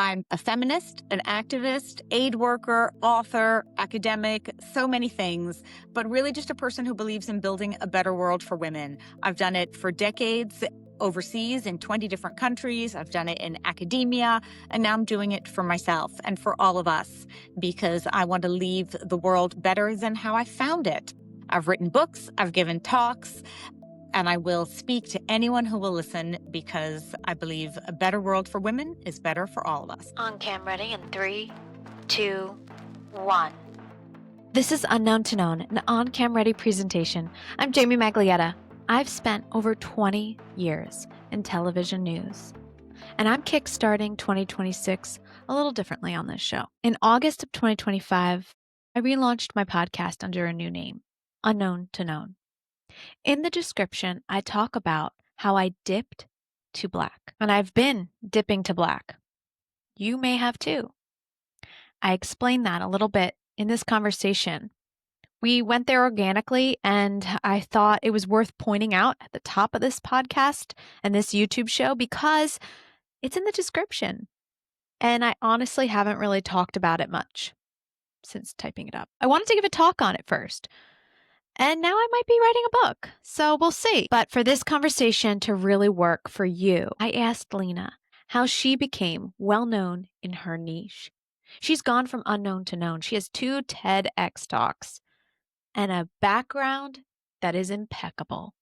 I'm a feminist, an activist, aid worker, author, academic, so many things, but really just a person who believes in building a better world for women. I've done it for decades overseas in 20 different countries. I've done it in academia, and now I'm doing it for myself and for all of us because I want to leave the world better than how I found it. I've written books, I've given talks, and I will speak to anyone who will listen because I believe a better world for women is better for all of us. On cam ready in 3, 2, 1. This is Unknown to Known, an on-cam ready presentation. I'm Jamie Maglietta. I've spent over 20 years in television news, and I'm kickstarting 2026 a little differently on this show. In August of 2025, I relaunched my podcast under a new name, Unknown to Known. In the description, I talk about how I dipped to black, and I've been dipping to black. You may have too. I explained that a little bit in this conversation. We went there organically, and I thought it was worth pointing out at the top of this podcast and this YouTube show because it's in the description. And I honestly haven't really talked about it much since typing it up. I wanted to give a talk on it first. And now I might be writing a book, so we'll see. But for this conversation to really work for you, I asked Lina how she became well-known in her niche. She's gone from unknown to known. She has 2 TEDx talks and a background that is impeccable.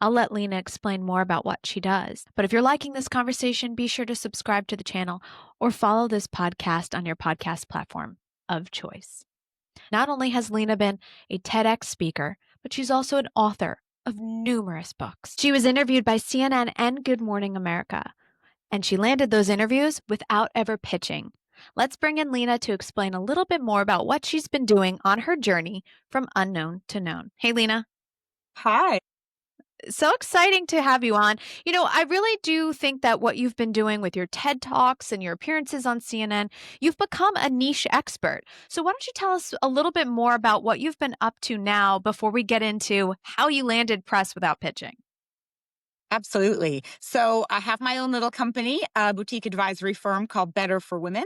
I'll let Lina explain more about what she does. But if you're liking this conversation, be sure to subscribe to the channel or follow this podcast on your podcast platform of choice. Not only has Lina been a TEDx speaker, but she's also an author of numerous books. She was interviewed by CNN and Good Morning America, and she landed those interviews without ever pitching. Let's bring in Lina to explain a little bit more about what she's been doing on her journey from unknown to known. Hey, Lina. Hi. So exciting to have you on. You know, I really do think that what you've been doing with your TED Talks and your appearances on CNN, you've become a niche expert. So why don't you tell us a little bit more about what you've been up to now before we get into how you landed press without pitching? Absolutely. So I have my own little company, a boutique advisory firm called Better for Women,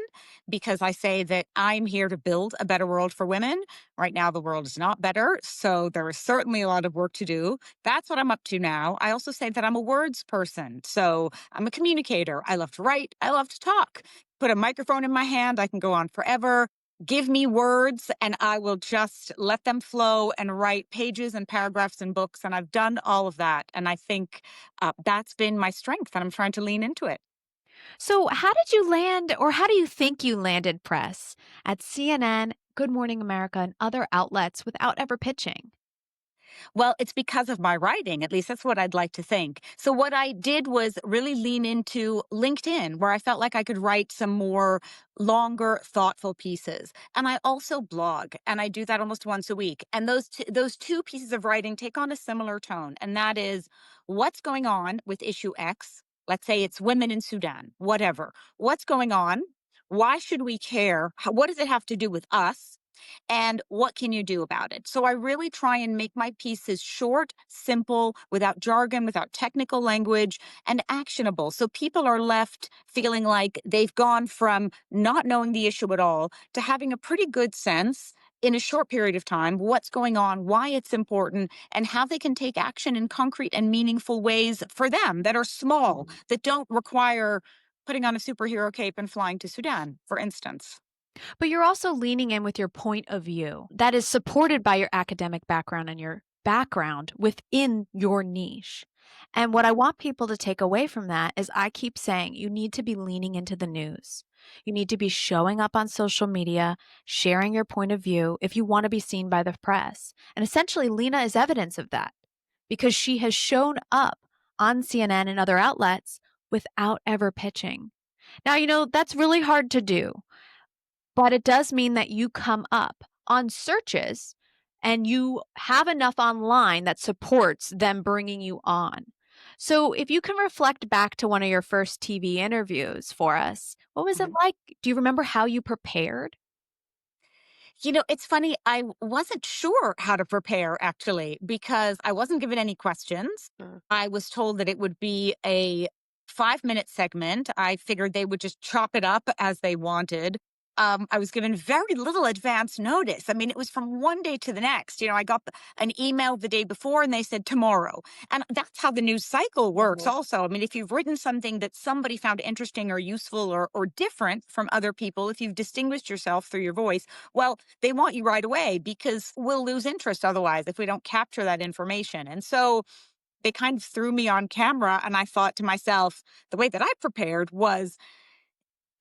because I say that I'm here to build a better world for women. Right now, the world is not better. So there is certainly a lot of work to do. That's what I'm up to now. I also say that I'm a words person. So I'm a communicator. I love to write. I love to talk. Put a microphone in my hand. I can go on forever. Give me words and I will just let them flow and write pages and paragraphs and books. And I've done all of that. And I think that's been my strength and I'm trying to lean into it. So how did you land, or how do you think you landed press at CNN, Good Morning America, and other outlets without ever pitching? Well, it's because of my writing. At least that's what I'd like to think. So what I did was really lean into LinkedIn, where I felt like I could write some more longer, thoughtful pieces. And I also blog, and I do that almost once a week. And those two pieces of writing take on a similar tone, and that is what's going on with issue X. Let's say it's women in Sudan, whatever. What's going on? Why should we care? What does it have to do with us? And what can you do about it? So I really try and make my pieces short, simple, without jargon, without technical language, and actionable. So people are left feeling like they've gone from not knowing the issue at all to having a pretty good sense in a short period of time what's going on, why it's important, and how they can take action in concrete and meaningful ways for them that are small, that don't require putting on a superhero cape and flying to Sudan, for instance. But you're also leaning in with your point of view that is supported by your academic background and your background within your niche. And what I want people to take away from that is I keep saying you need to be leaning into the news. You need to be showing up on social media, sharing your point of view if you want to be seen by the press. And essentially, Lina is evidence of that because she has shown up on CNN and other outlets without ever pitching. Now, you know, that's really hard to do. But it does mean that you come up on searches and you have enough online that supports them bringing you on. So if you can reflect back to one of your first TV interviews for us, what was it like? Do you remember how you prepared? You know, it's funny. I wasn't sure how to prepare actually because I wasn't given any questions. I was told that it would be a 5-minute segment. I figured they would just chop it up as they wanted. I was given very little advance notice. I mean, it was from one day to the next. I got an email the day before and they said tomorrow. And that's how the news cycle works, also. I mean, if you've written something that somebody found interesting or useful or different from other people, if you've distinguished yourself through your voice, well, they want you right away because we'll lose interest otherwise if we don't capture that information. And so they kind of threw me on camera. And I thought to myself, the way that I prepared was,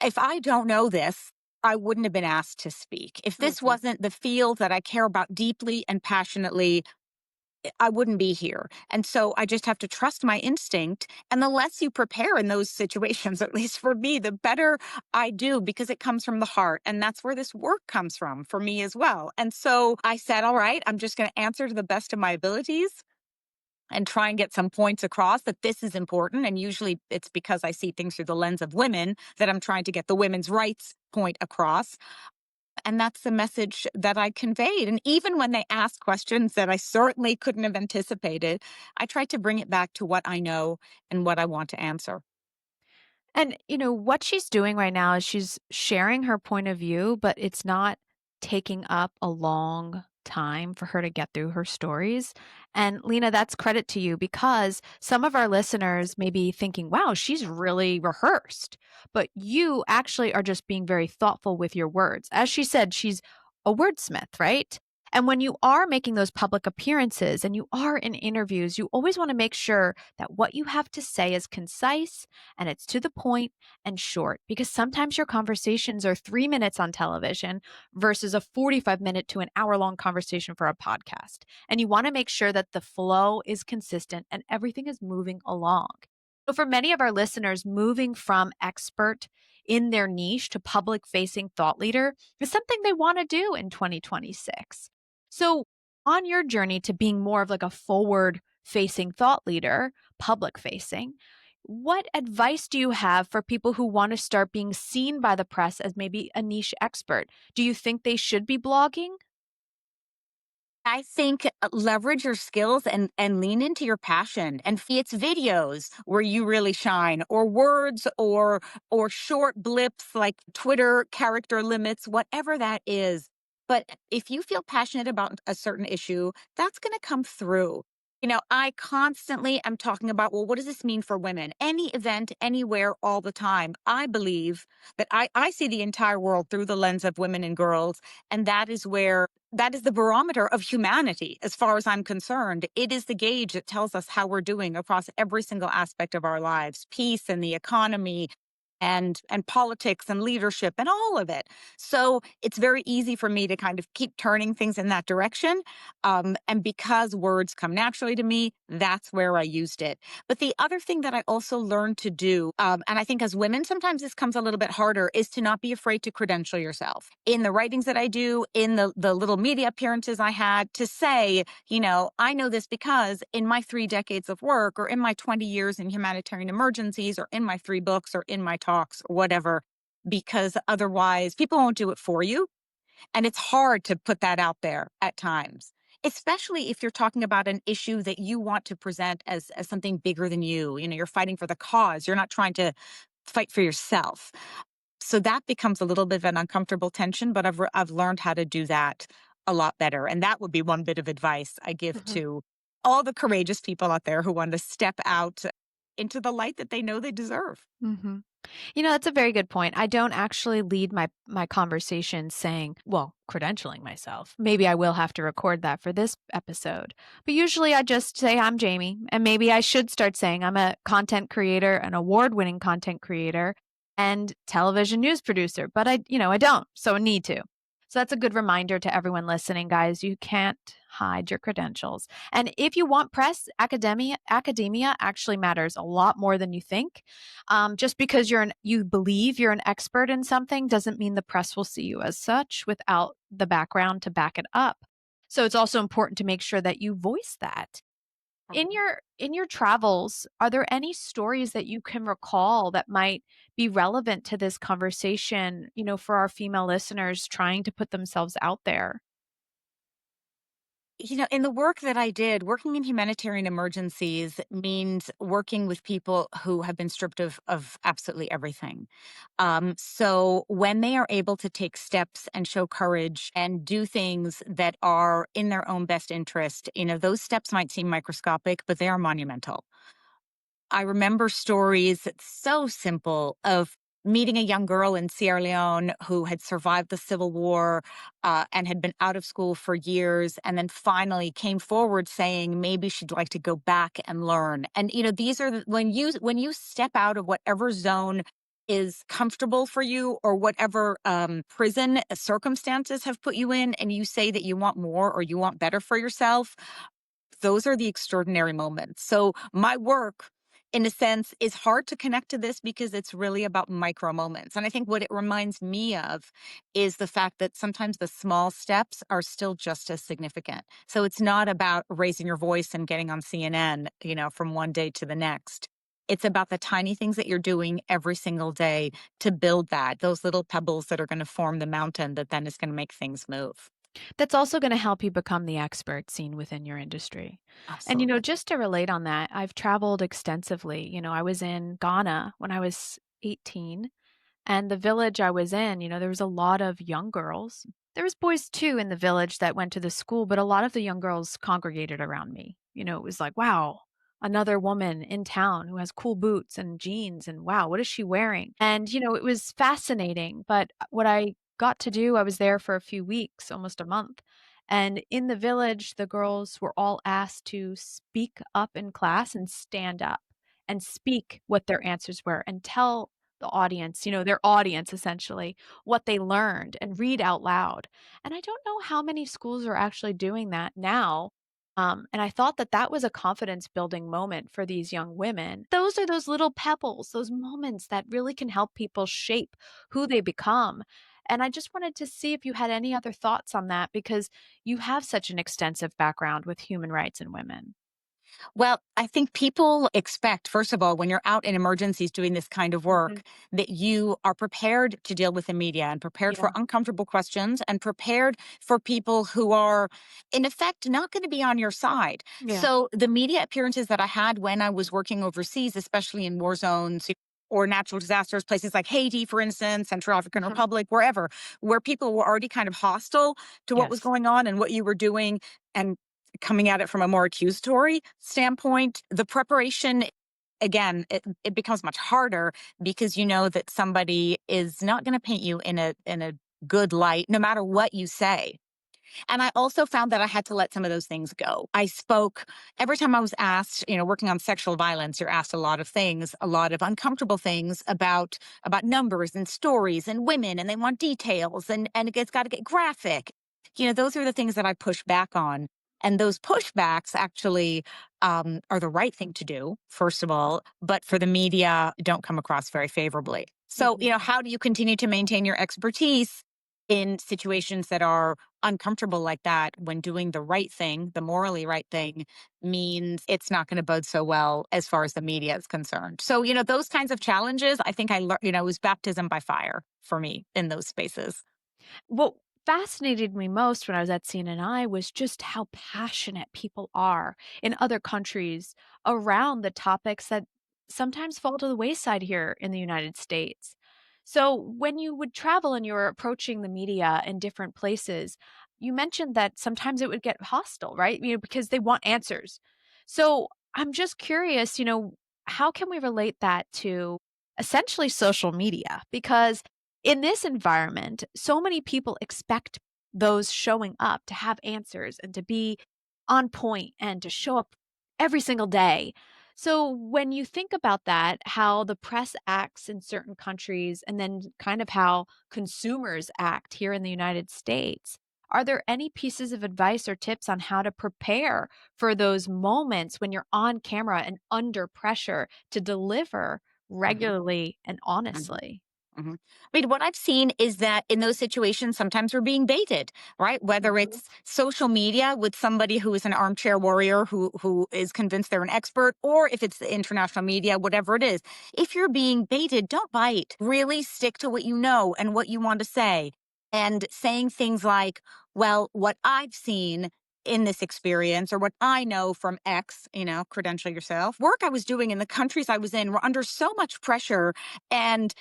if I don't know this, I wouldn't have been asked to speak. If this wasn't the field that I care about deeply and passionately, I wouldn't be here. And so I just have to trust my instinct. And the less you prepare in those situations, at least for me, the better I do because it comes from the heart. And that's where this work comes from for me as well. And so I said, all right, I'm just going to answer to the best of my abilities and try and get some points across that this is important. And usually it's because I see things through the lens of women that I'm trying to get the women's rights point across. And that's the message that I conveyed. And even when they asked questions that I certainly couldn't have anticipated, I tried to bring it back to what I know and what I want to answer. And, what she's doing right now is she's sharing her point of view, but it's not taking up a long time for her to get through her stories. And Lina, that's credit to you because some of our listeners may be thinking, wow, she's really rehearsed. But you actually are just being very thoughtful with your words. As she said, she's a wordsmith, right? And when you are making those public appearances and you are in interviews, you always want to make sure that what you have to say is concise and it's to the point and short because sometimes your conversations are 3 minutes on television versus a 45-minute to an hour long conversation for a podcast. And you want to make sure that the flow is consistent and everything is moving along. So, for many of our listeners, moving from expert in their niche to public facing thought leader is something they want to do in 2026. So, on your journey to being more of like a forward facing thought leader, public facing, what advice do you have for people who want to start being seen by the press as maybe a niche expert? Do you think they should be blogging? I think leverage your skills and lean into your passion and it's videos where you really shine or words or short blips like Twitter character limits, whatever that is. But if you feel passionate about a certain issue, that's going to come through. I constantly am talking about, well, what does this mean for women? Any event, anywhere, all the time. I believe that I see the entire world through the lens of women and girls. And that is the barometer of humanity, as far as I'm concerned. It is the gauge that tells us how we're doing across every single aspect of our lives, peace and the economy and politics and leadership and all of it. So it's very easy for me to kind of keep turning things in that direction. And because words come naturally to me, that's where I used it. But the other thing that I also learned to do, and I think as women, sometimes this comes a little bit harder, is to not be afraid to credential yourself. In the writings that I do, in the little media appearances I had, to say, I know this because in my 3 decades of work, or in my 20 years in humanitarian emergencies, or in my 3 books, or in my talks, or whatever, because otherwise people won't do it for you. And it's hard to put that out there at times, especially if you're talking about an issue that you want to present as something bigger than you. You're fighting for the cause. You're not trying to fight for yourself. So that becomes a little bit of an uncomfortable tension, but I've learned how to do that a lot better. And that would be one bit of advice I give to all the courageous people out there who want to step out into the light that they know they deserve. Mm-hmm. That's a very good point. I don't actually lead my conversation saying, well, credentialing myself. Maybe I will have to record that for this episode. But usually I just say I'm Jamie, and maybe I should start saying I'm a content creator, an award-winning content creator, and television news producer, but I don't. So I need to. So that's a good reminder to everyone listening, guys. You can't hide your credentials. And if you want press, academia actually matters a lot more than you think. Just because you believe you're an expert in something doesn't mean the press will see you as such without the background to back it up. So it's also important to make sure that you voice that. In your travels, are there any stories that you can recall that might be relevant to this conversation, for our female listeners trying to put themselves out there? In the work that I did, working in humanitarian emergencies means working with people who have been stripped of absolutely everything. So when they are able to take steps and show courage and do things that are in their own best interest, those steps might seem microscopic, but they are monumental. I remember stories that's so simple of meeting a young girl in Sierra Leone who had survived the civil war and had been out of school for years, and then finally came forward saying maybe she'd like to go back and learn. And these are when you step out of whatever zone is comfortable for you or whatever prison circumstances have put you in, and you say that you want more or you want better for yourself. Those are the extraordinary moments. So my work, in a sense, is hard to connect to this because it's really about micro moments. And I think what it reminds me of is the fact that sometimes the small steps are still just as significant. So it's not about raising your voice and getting on CNN, from one day to the next. It's about the tiny things that you're doing every single day to build those little pebbles that are going to form the mountain that then is going to make things move. That's also gonna help you become the expert seen within your industry. And, Absolutely. just to relate on that, I've traveled extensively. I was in Ghana when I was 18, and the village I was in, there was a lot of young girls. There was boys too in the village that went to the school, but a lot of the young girls congregated around me. It was like, wow, another woman in town who has cool boots and jeans, and wow, what is she wearing? And, it was fascinating. But what I got to do, I was there for a few weeks, almost a month. And in the village, the girls were all asked to speak up in class and stand up and speak what their answers were and tell the audience, their audience essentially, what they learned and read out loud. And I don't know how many schools are actually doing that now. And I thought that that was a confidence building moment for these young women. Those are those little pebbles, those moments that really can help people shape who they become. And I just wanted to see if you had any other thoughts on that because you have such an extensive background with human rights and women. Well, I think people expect, first of all, when you're out in emergencies doing this kind of Mhm. work, that you are prepared to deal with the media and prepared for Yeah. uncomfortable questions and prepared for people who are, in effect, not going to be on your side. Yeah. So the media appearances that I had when I was working overseas, especially in war zones, or natural disasters, places like Haiti, for instance, Central African Uh-huh. Republic, wherever, where people were already kind of hostile to what was Yes. going on and what you were doing. And coming at it from a more accusatory standpoint, the preparation, again, it becomes much harder because you know that somebody is not going to paint you in a good light, no matter what you say. And I also found that I had to let some of those things go. I spoke every time I was asked, working on sexual violence, you're asked a lot of things, a lot of uncomfortable things about numbers and stories and women, and they want details and it's got to get graphic. Those are the things that I push back on. And those pushbacks actually are the right thing to do, first of all, but for the media, don't come across very favorably. So, Mhm. how do you continue to maintain your expertise in situations that are uncomfortable like that when doing the right thing, the morally right thing, means it's not going to bode so well as far as the media is concerned. So, those kinds of challenges, I think I learned, it was baptism by fire for me in those spaces. What fascinated me most when I was at CNNI was just how passionate people are in other countries around the topics that sometimes fall to the wayside here in the United States. So, when you would travel and you were approaching the media in different places, you mentioned that sometimes it would get hostile, right? Because they want answers. So, I'm just curious, how can we relate that to essentially social media? Because in this environment, so many people expect those showing up to have answers and to be on point and to show up every single day. So, when you think about that, how the press acts in certain countries and then kind of how consumers act here in the United States, are there any pieces of advice or tips on how to prepare for those moments when you're on camera and under pressure to deliver Mhm, regularly and mhm. honestly? Mhm. I mean, what I've seen is that in those situations, sometimes we're being baited, right? Whether Mhm. it's social media with somebody who is an armchair warrior who is convinced they're an expert, or if it's the international media, whatever it is. If you're being baited, don't bite. Really stick to what you know and what you want to say. And saying things like, well, what I've seen in this experience, or what I know from X, credential yourself, work I was doing in the countries I was in were under so much pressure. And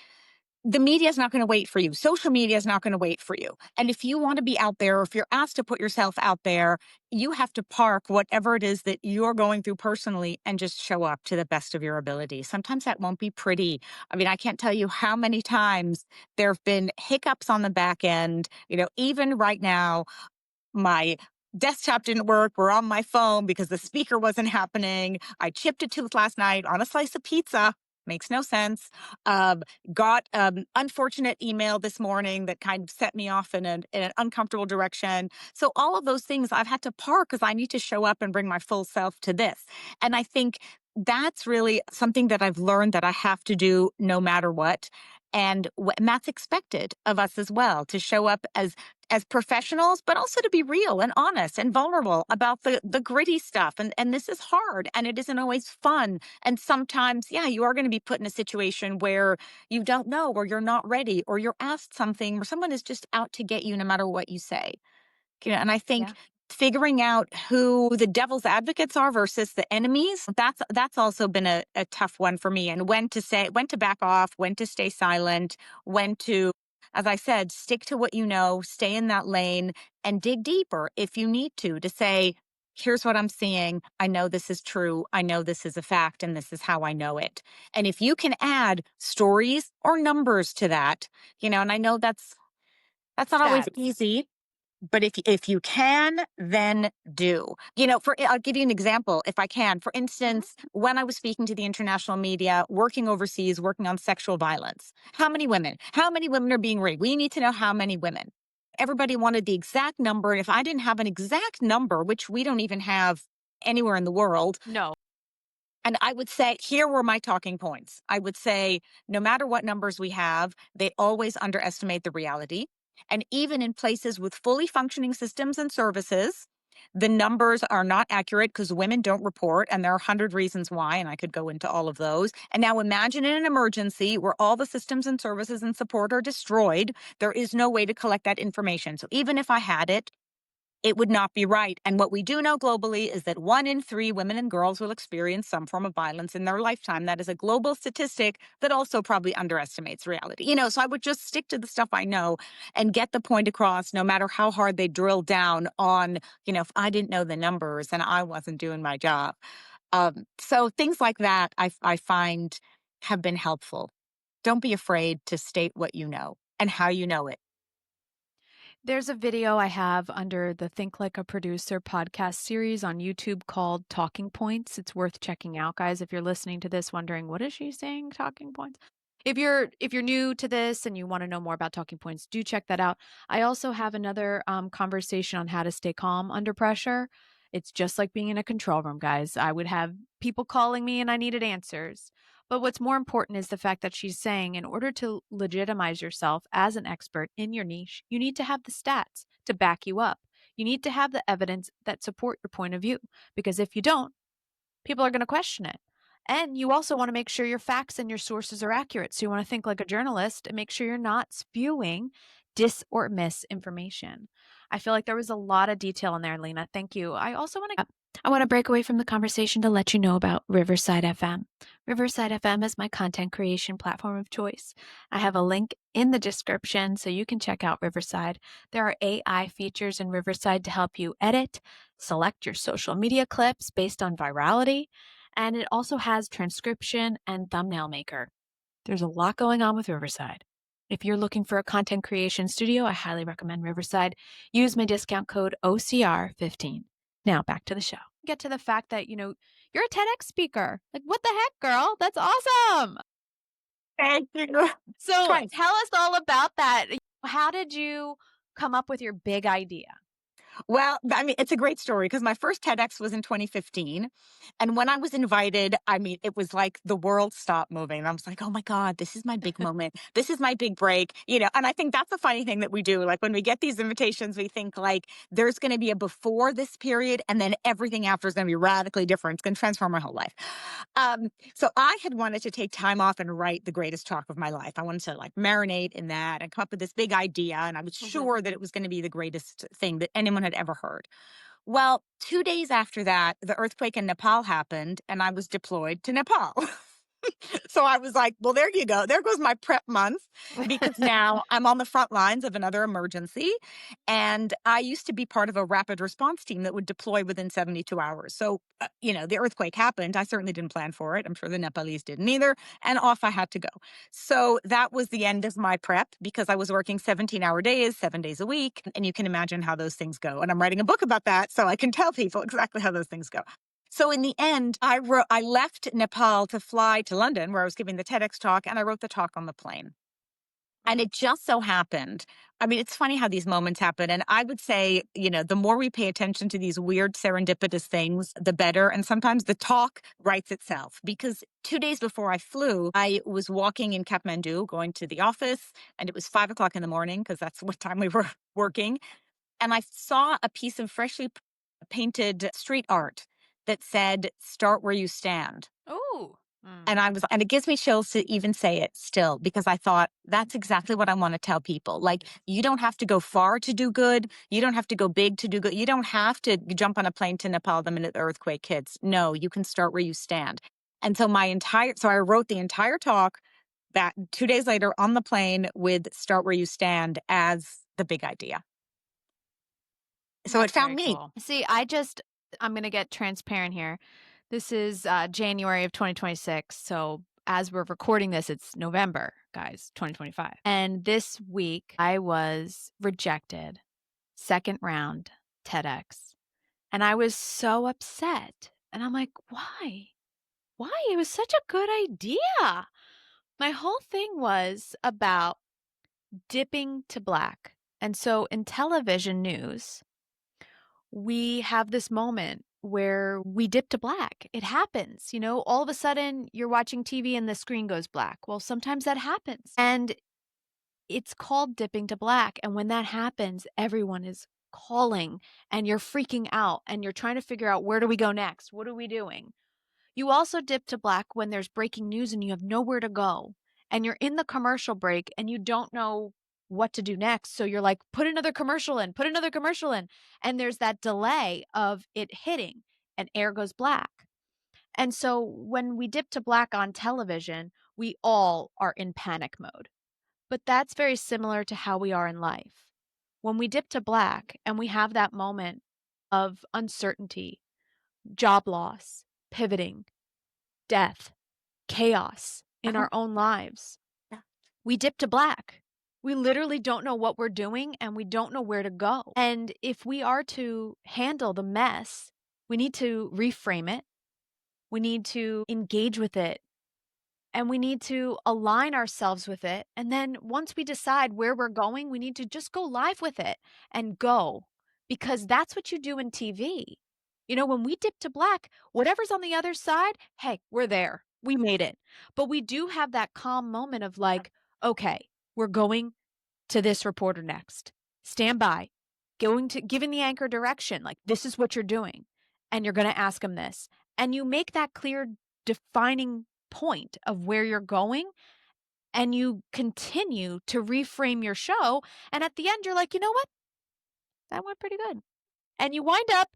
the media is not going to wait for you. Social media is not going to wait for you. And if you want to be out there, or if you're asked to put yourself out there, you have to park whatever it is that you're going through personally and just show up to the best of your ability. Sometimes that won't be pretty. I mean, I can't tell you how many times there have been hiccups on the back end. Even right now, my desktop didn't work. We're on my phone because the speaker wasn't happening. I chipped a tooth last night on a slice of pizza. Makes no sense. Um, got unfortunate email this morning that kind of set me off in an uncomfortable direction. So all of those things I've had to park because I need to show up and bring my full self to this. And I think that's really something that I've learned that I have to do no matter what. And that's expected of us as well, to show up as professionals, but also to be real and honest and vulnerable about the gritty stuff. And this is hard, and it isn't always fun. And sometimes, yeah, you are going to be put in a situation where you don't know, or you're not ready, or you're asked something, or someone is just out to get you no matter what you say. And I think Yeah. figuring out who the devil's advocates are versus the enemies, that's also been a tough one for me. And when to back off, when to stay silent, when to, as I said, stick to what you know, stay in that lane, and dig deeper if you need to say, here's what I'm seeing. I know this is true. I know this is a fact, and this is how I know it. And if you can add stories or numbers to that, and I know that's not always Stats. easy, but if you can, then do. I'll give you an example if I can. For Mhm. instance, when I was speaking to the international media, working overseas, working on sexual violence, how many women? How many women are being raped? We need to know how many women. Everybody wanted the exact number. And if I didn't have an exact number, which we don't even have anywhere in the world, No. and I would say, here were my talking points. I would say, no matter what numbers we have, they always underestimate the reality. And even in places with fully functioning systems and services, the numbers are not accurate because women don't report. And there are 100 reasons why. And I could go into all of those. And now imagine in an emergency where all the systems and services and support are destroyed. There is no way to collect that information. So even if I had it, it would not be right. And what we do know globally is that 1 in 3 women and girls will experience some form of violence in their lifetime. That is a global statistic that also probably underestimates reality. So I would just stick to the stuff I know and get the point across, no matter how hard they drill down on, if I didn't know the numbers and I wasn't doing my job. So things like that I find have been helpful. Don't be afraid to state what you know and how you know it. There's a video I have under the Think Like a Producer podcast series on YouTube called Talking Points. It's worth checking out, guys, if you're listening to this wondering what is she saying talking points? If you're new to this and you want to know more about talking points, do check that out. I also have another conversation on how to stay calm under pressure. It's just like being in a control room, guys. I would have people calling me and I needed answers. But what's more important is the fact that she's saying in order to legitimize yourself as an expert in your niche, you need to have the stats to back you up. You need to have the evidence that support your point of view, because if you don't, people are going to question it. And you also want to make sure your facts and your sources are accurate. So you want to think like a journalist and make sure you're not spewing dis or misinformation. I feel like there was a lot of detail in there, Lina. Thank you. I want to break away from the conversation to let you know about Riverside FM. Riverside FM is my content creation platform of choice. I have a link in the description so you can check out Riverside. There are AI features in Riverside to help you edit, select your social media clips based on virality, and it also has transcription and thumbnail maker. There's a lot going on with Riverside. If you're looking for a content creation studio, I highly recommend Riverside. Use my discount code OCR15. Now back to the show. Get to the fact that, you're a TEDx speaker. Like, what the heck, girl? That's awesome. Thank you. So Twice. tell us all about that. How did you come up with your big idea? Well, I mean, it's a great story because my first TEDx was in 2015. And when I was invited, I mean, it was like the world stopped moving. And I was like, oh my God, this is my big moment. This is my big break. And I think that's a funny thing that we do. Like when we get these invitations, we think like there's going to be a before this period and then everything after is going to be radically different. It's going to transform my whole life. So I had wanted to take time off and write the greatest talk of my life. I wanted to like marinate in that and come up with this big idea. And I was sure that it was going to be the greatest thing that anyone had ever heard. Well, 2 days after that, the earthquake in Nepal happened, and I was deployed to Nepal. So I was like, well, there you go. There goes my prep month because now I'm on the front lines of another emergency. And I used to be part of a rapid response team that would deploy within 72 hours. So, the earthquake happened. I certainly didn't plan for it. I'm sure the Nepalese didn't either. And off I had to go. So that was the end of my prep because I was working 17-hour days, 7 days a week. And you can imagine how those things go. And I'm writing a book about that. So I can tell people exactly how those things go. So in the end, I left Nepal to fly to London where I was giving the TEDx talk, and I wrote the talk on the plane. And it just so happened. I mean, it's funny how these moments happen. And I would say, the more we pay attention to these weird serendipitous things, the better. And sometimes the talk writes itself. Because 2 days before I flew, I was walking in Kathmandu going to the office, and it was 5 o'clock in the morning because that's what time we were working. And I saw a piece of freshly painted street art that said, "Start where you stand." Ooh. And it gives me chills to even say it still because I thought that's exactly what I want to tell people. Like, you don't have to go far to do good. You don't have to go big to do good. You don't have to jump on a plane to Nepal the minute the earthquake hits. No, you can start where you stand. And so so I wrote the entire talk that 2 days later on the plane with "Start where you stand" as the big idea. So it That's found very me. cool. See, I'm going to get transparent here. This is January of 2026. So as we're recording this, it's November, guys, 2025. And this week I was rejected, second round TEDx. And I was so upset. And I'm like, why? Why? It was such a good idea. My whole thing was about dipping to black. And so in television news, we have this moment where we dip to black. It happens, all of a sudden you're watching TV and the screen goes black. Well, sometimes that happens. And it's called dipping to black. And when that happens, everyone is calling and you're freaking out and you're trying to figure out, where do we go next? What are we doing? You also dip to black when there's breaking news and you have nowhere to go and you're in the commercial break and you don't know what to do next. So you're like, put another commercial in, put another commercial in. And there's that delay of it hitting and air goes black. And so when we dip to black on television, we all are in panic mode. But that's very similar to how we are in life. When we dip to black and we have that moment of uncertainty, job loss, pivoting, death, chaos in Uh-huh. our own lives, Yeah. we dip to black. We literally don't know what we're doing and we don't know where to go. And if we are to handle the mess, we need to reframe it. We need to engage with it and we need to align ourselves with it. And then once we decide where we're going, we need to just go live with it and go, because that's what you do in TV. When we dip to black, whatever's on the other side, hey, we're there. We made it. But we do have that calm moment of like, okay, we're going to this reporter next. Stand by. Giving the anchor direction. Like, this is what you're doing. And you're going to ask them this. And you make that clear, defining point of where you're going. And you continue to reframe your show. And at the end, you're like, you know what? That went pretty good. And you wind up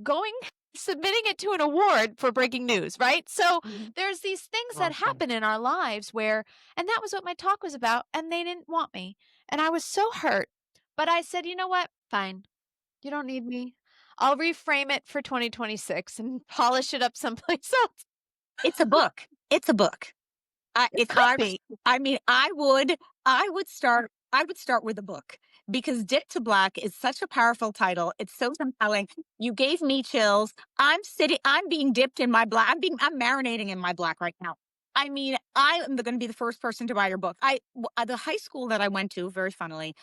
going, submitting it to an award for breaking news, right? So there's these things that happen in our lives and that was what my talk was about, and they didn't want me. And I was so hurt. But I said, you know what? Fine. You don't need me. I'll reframe it for 2026 and polish it up someplace else. It's a book. It's a book. It could be. I would start with a book because Dip to Black is such a powerful title. It's so compelling. You gave me chills. I'm being dipped in my black. I'm marinating in my black right now. I mean, I am going to be the first person to buy your book. The high school that I went to, very funnily,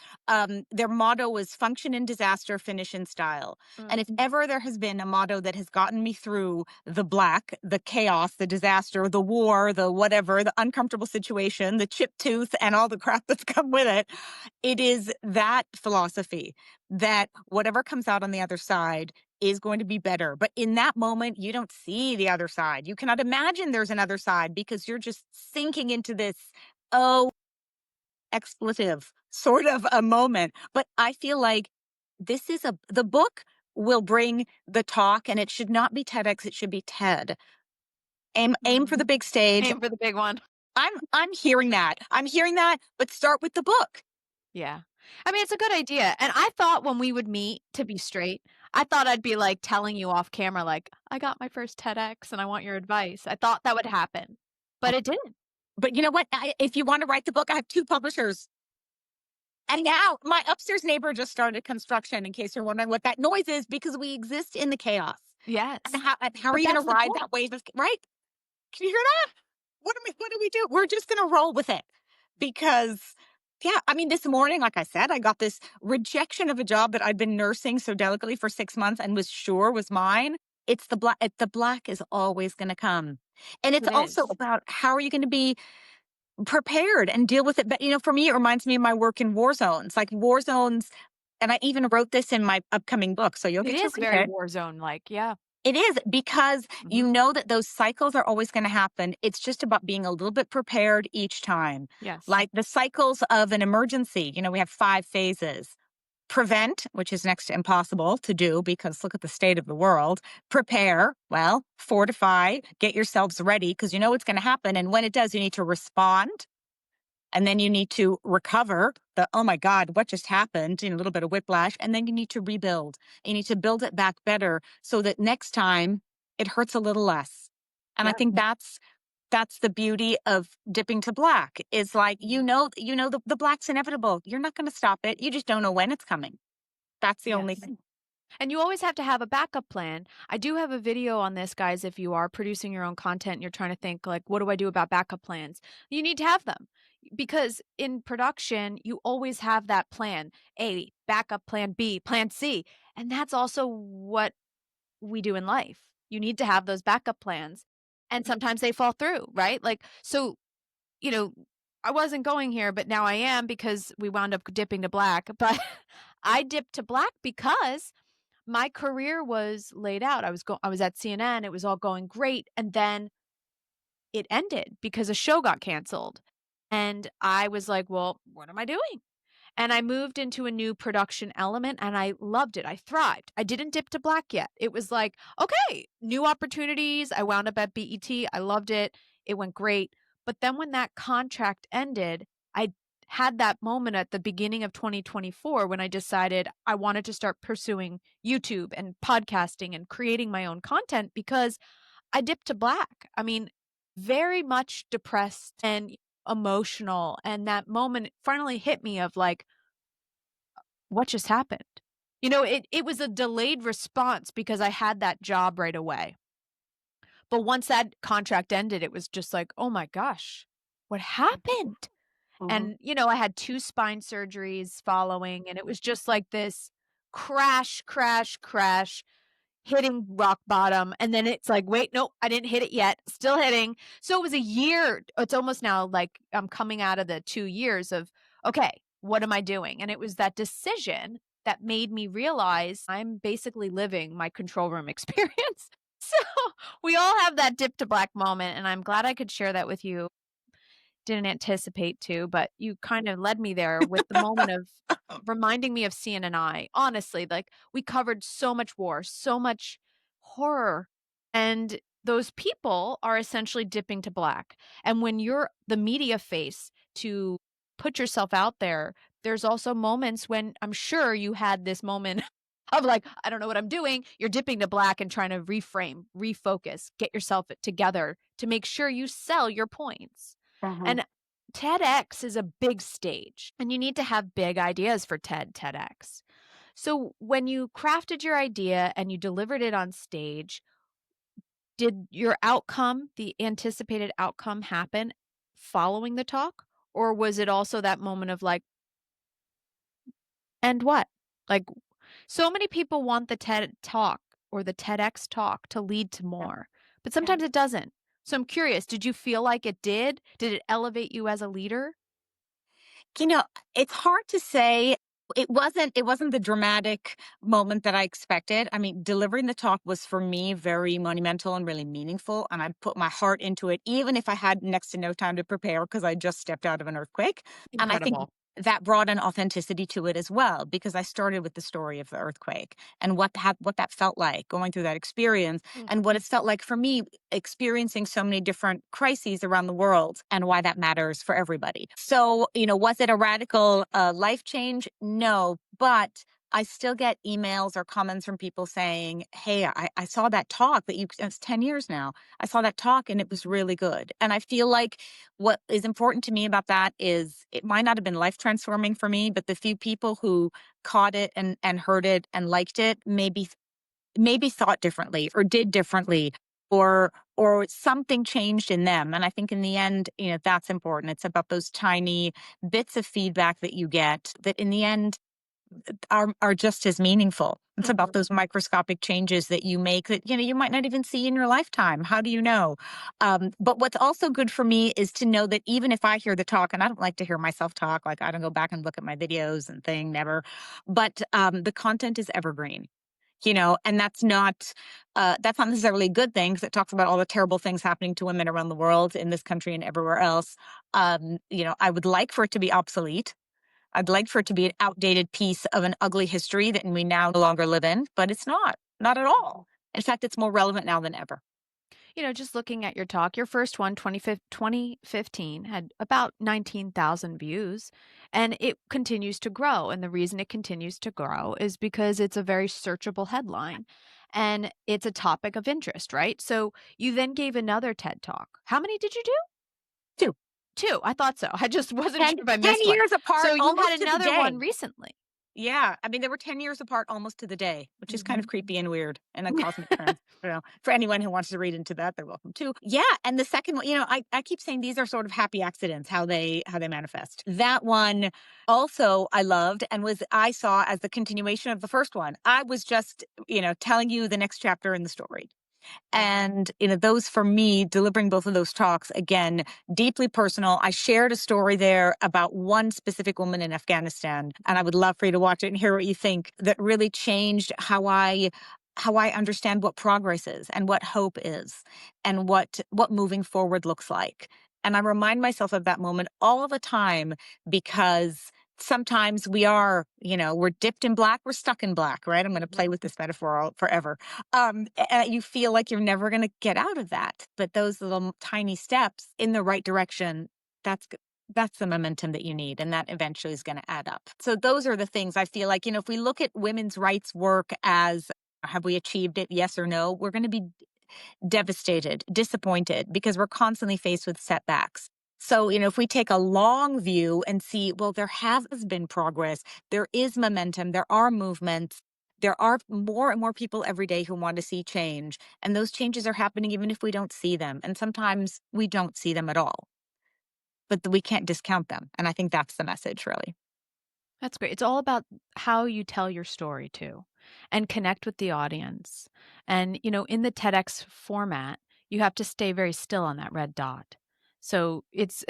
their motto was "Function in disaster, finish in style." And if ever there has been a motto that has gotten me through the black, the chaos, the disaster, the war, the whatever, the uncomfortable situation, the chipped tooth, and all the crap that's come with it, it is that philosophy that whatever comes out on the other side is going to be better. But in that moment, you don't see the other side. You cannot imagine there's another side because you're just sinking into this, oh, expletive sort of a moment. But I feel like the book will bring the talk, and it should not be TEDx, it should be TED. Aim for the big stage. Aim for the big one. I'm hearing that. I'm hearing that, but start with the book. Yeah. I mean, it's a good idea, and I thought when we would meet, to be straight, I thought I'd be, like, telling you off camera, like, "I got my first TEDx and I want your advice." I thought that would happen, but it didn't. But you know what? If you want to write the book, I have 2 publishers. And now my upstairs neighbor just started construction, in case you're wondering what that noise is, because we exist in the chaos. Yes. And how are But you that's gonna the ride point. that wave of, right? Can you hear that? What do we do? We're just gonna roll with it because yeah, I mean, this morning, like I said, I got this rejection of a job that I'd been nursing so delicately for 6 months and was sure was mine. It's the black is always gonna come. And it's It also is. about how are you gonna be prepared and deal with it. But, for me, it reminds me of my work in war zones, like war zones. And I even wrote this in my upcoming book. So you'll It get to is read very it. war zone-like, yeah. It is because you Mhm. know that those cycles are always going to happen. It's just about being a little bit prepared each time. Yes. Like the cycles of an emergency, we have 5 phases. Prevent, which is next to impossible to do because look at the state of the world. Prepare, well, fortify, get yourselves ready because you know what's going to happen. And when it does, you need to respond, and then you need to recover the, oh my God, what just happened? A little bit of whiplash. And then you need to rebuild. You need to build it back better so that next time it hurts a little less. And I Yeah. think that's the beauty of dipping to black is like, the black's inevitable. You're not going to stop it. You just don't know when it's coming. That's the only Yes. thing. And you always have to have a backup plan. I do have a video on this, guys, if you are producing your own content and you're trying to think, like, what do I do about backup plans? You need to have them because in production, you always have that plan A, backup plan B, plan C. And that's also what we do in life. You need to have those backup plans. And sometimes they fall through, right? Like, so, you know, I wasn't going here, but now I am because we wound up dipping to black. But I dipped to black because my career was laid out. I was at CNN, it was all going great, and then it ended because a show got canceled. And I was like, "Well, what am I doing?" And I moved into a new production element and I loved it. I thrived. I didn't dip to black yet. It was like, okay, new opportunities. I wound up at BET. I loved it. It went great. But then when that contract ended, I had that moment at the beginning of 2024 when I decided I wanted to start pursuing YouTube and podcasting and creating my own content because I dipped to black. I mean, very much depressed and emotional. And that moment finally hit me of like, what just happened? It was a delayed response because I had that job right away. But once that contract ended, it was just like, "Oh my gosh, what happened?" Mhm. And, I had 2 spine surgeries following, and it was just like this crash, crash, crash, hitting rock bottom, and then it's like, "Wait, nope, I didn't hit it yet, still hitting." So it was a year, it's almost now like I'm coming out of the 2 years of, "Okay, what am I doing?" And it was that decision that made me realize I'm basically living my control room experience. So, we all have that dip to black moment, and I'm glad I could share that with you. Didn't anticipate to, but you kind of led me there with the moment of reminding me of CNNI. Honestly, like, we covered so much war, so much horror, and those people are essentially dipping to black. And when you're the media face to put yourself out there, there's also moments when I'm sure you had this moment of like, "I don't know what I'm doing." You're dipping to black and trying to reframe, refocus, get yourself together to make sure you sell your points. Mhm. And TEDx is a big stage, and you need to have big ideas for TEDx. So when you crafted your idea and you delivered it on stage, did your outcome, the anticipated outcome, happen following the talk? Or was it also that moment of like, and what? Like, so many people want the TED talk or the TEDx talk to lead to Yeah. more, but Yeah. sometimes it doesn't. So I'm curious, did you feel like it did? Did it elevate you as a leader? You know, it's hard to say. It wasn't the dramatic moment that I expected. I mean, delivering the talk was for me very monumental and really meaningful, and I put my heart into it even if I had next to no time to prepare because I just stepped out of an earthquake. And I think Incredible. that brought an authenticity to it as well, because I started with the story of the earthquake and what that felt like going through that experience, and what it felt like for me experiencing so many different crises around the world, and why that matters for everybody. So, was it a radical life change? No, but I still get emails or comments from people saying, "Hey, I saw that talk that it's 10 years now. I saw that talk and it was really good." And I feel like what is important to me about that is it might not have been life transforming for me, but the few people who caught it and heard it and liked it maybe thought differently or did differently, or something changed in them. And I think in the end, that's important. It's about those tiny bits of feedback that you get that in the end are just as meaningful. It's about those microscopic changes that you make that you might not even see in your lifetime. How do you know? But what's also good for me is to know that even if I hear the talk, and I don't like to hear myself talk, like I don't go back and look at my videos and thing, never. But the content is evergreen. And that's not necessarily a good thing, because it talks about all the terrible things happening to women around the world, in this country and everywhere else. I would like for it to be obsolete. I'd like for it to be an outdated piece of an ugly history that we now no longer live in, but it's not at all. In fact, it's more relevant now than ever. Just looking at your talk, your first one, 2015, had about 19,000 views, and it continues to grow. And the reason it continues to grow is because it's a very searchable headline and it's a topic of interest, right? So you then gave another TED talk. How many did you do? Two. Two. I thought so. I just wasn't ten sure if I ten missed one. years apart, So you had almost to the another one day. recently. Yeah, I mean, they were 10 years apart almost to the day, which is kind of Mhm. creepy and weird in a cosmic terms. For anyone who wants to read into that, they're welcome to. Yeah, and the second one, I keep saying these are sort of happy accidents, how they manifest. That one also I loved, and I saw as the continuation of the first one. I was just, telling you the next chapter in the story. And, those for me, delivering both of those talks, again, deeply personal. I shared a story there about one specific woman in Afghanistan, and I would love for you to watch it and hear what you think, that really changed how I understand what progress is and what hope is and what moving forward looks like. And I remind myself of that moment all the time, because sometimes we're dipped in black, we're stuck in black, right? I'm going to play with this metaphor forever. And you feel like you're never going to get out of that. But those little tiny steps in the right direction, that's the momentum that you need. And that eventually is going to add up. So those are the things I feel like, if we look at women's rights work as, have we achieved it? Yes or no? We're going to be devastated, disappointed, because we're constantly faced with setbacks. So, if we take a long view and see, well, there has been progress, there is momentum, there are movements, there are more and more people every day who want to see change. And those changes are happening even if we don't see them. And sometimes we don't see them at all, but we can't discount them. And I think that's the message, really. That's great. It's all about how you tell your story too and connect with the audience. And, in the TEDx format, you have to stay very still on that red dot. So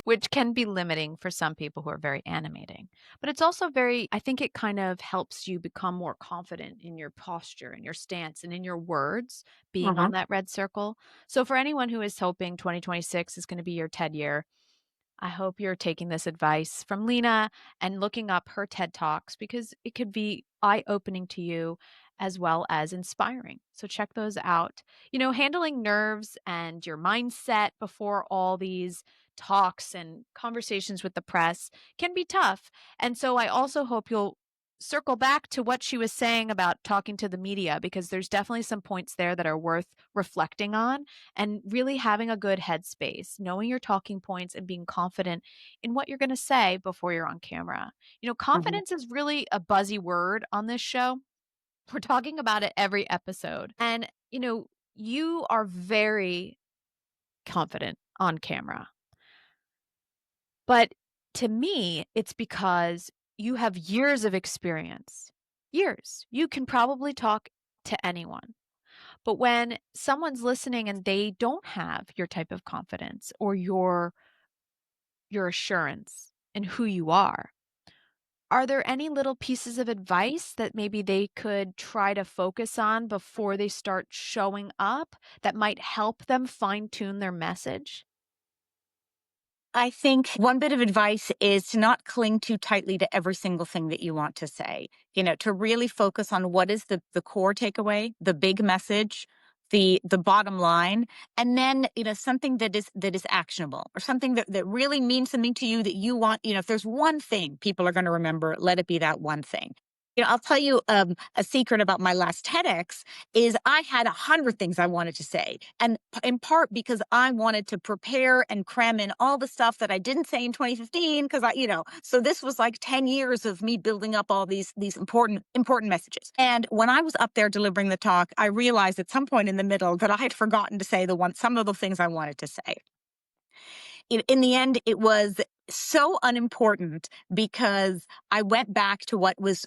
which can be limiting for some people who are very animating. But it's also I think it kind of helps you become more confident in your posture and your stance and in your words being on that red circle. So for anyone who is hoping 2026 is going to be your TED year, I hope you're taking this advice from Lina and looking up her TED Talks, because it could be eye opening to you as well as inspiring. So check those out. Handling nerves and your mindset before all these talks and conversations with the press can be tough. And so I also hope you'll circle back to what she was saying about talking to the media, because there's definitely some points there that are worth reflecting on, and really having a good headspace, knowing your talking points and being confident in what you're going to say before you're on camera. Mhm. Confidence is really a buzzy word on this show. We're talking about it every episode. And, you are very confident on camera. But to me, it's because you have years of experience. Years. You can probably talk to anyone. But when someone's listening and they don't have your type of confidence or your assurance in who you are there any little pieces of advice that maybe they could try to focus on before they start showing up that might help them fine tune their message? I think one bit of advice is to not cling too tightly to every single thing that you want to say. To really focus on what is the core takeaway, the big message, the bottom line, and then something that is actionable, or something that really means something to you, that you want. If there's one thing people are going to remember, let it be that one thing. I'll tell you a secret about my last TEDx is I had 100 things I wanted to say. And in part because I wanted to prepare and cram in all the stuff that I didn't say in 2015. Because so this was like 10 years of me building up all these important messages. And when I was up there delivering the talk, I realized at some point in the middle that I had forgotten to say some of the things I wanted to say. In the end, it was so unimportant because I went back to what was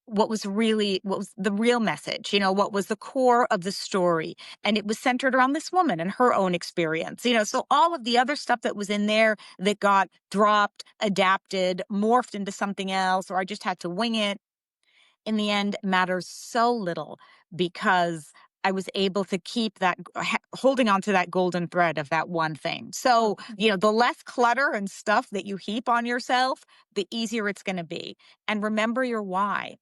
the real message, what was the core of the story. And it was centered around this woman and her own experience. So all of the other stuff that was in there that got dropped, adapted, morphed into something else, or I just had to wing it, in the end matters so little, because I was able to keep holding on to that golden thread of that one thing. So, the less clutter and stuff that you heap on yourself, the easier it's going to be. And remember your why,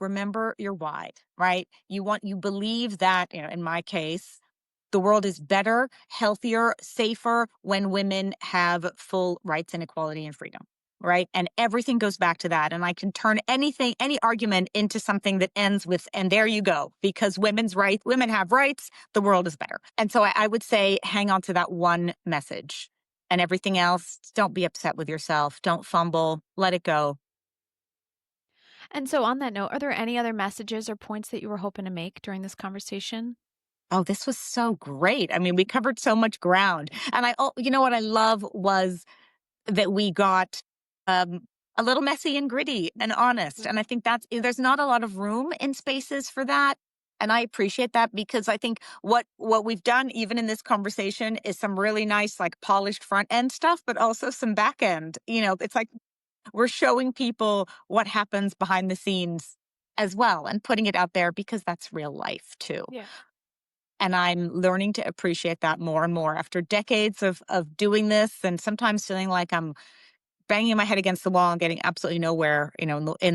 remember your why, right? You believe that, in my case, the world is better, healthier, safer when women have full rights and equality and freedom. Right. And everything goes back to that. And I can turn any argument into something that ends with, and there you go, because women have rights, the world is better. And so I would say, hang on to that one message, and everything else, don't be upset with yourself. Don't fumble, let it go. And so, on that note, are there any other messages or points that you were hoping to make during this conversation? Oh, this was so great. I mean, we covered so much ground. And what I love was that we got um, a little messy and gritty and honest. And I think there's not a lot of room in spaces for that. And I appreciate that, because I think what we've done, even in this conversation, is some really nice, like, polished front end stuff, but also some back end. It's like we're showing people what happens behind the scenes as well, and putting it out there, because that's real life too. Yeah. And I'm learning to appreciate that more and more after decades of doing this, and sometimes feeling like I'm banging my head against the wall and getting absolutely nowhere, in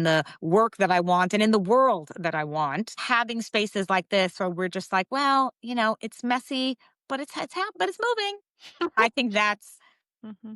the work that I want and in the world that I want. Having spaces like this where we're just like, well, it's messy, but but it's moving. I think Hmm.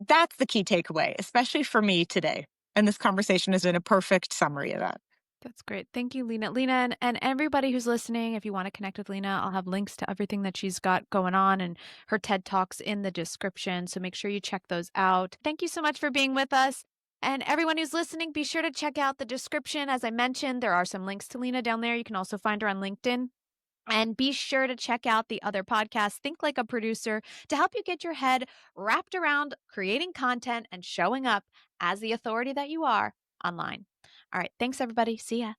that's the key takeaway, especially for me today. And this conversation has been a perfect summary of that. That's great. Thank you, Lina. Lina, and everybody who's listening, if you want to connect with Lina, I'll have links to everything that she's got going on and her TED Talks in the description. So make sure you check those out. Thank you so much for being with us. And everyone who's listening, be sure to check out the description. As I mentioned, there are some links to Lina down there. You can also find her on LinkedIn. And be sure to check out the other podcasts, Think Like a Producer, to help you get your head wrapped around creating content and showing up as the authority that you are online. All right. Thanks, everybody. See ya.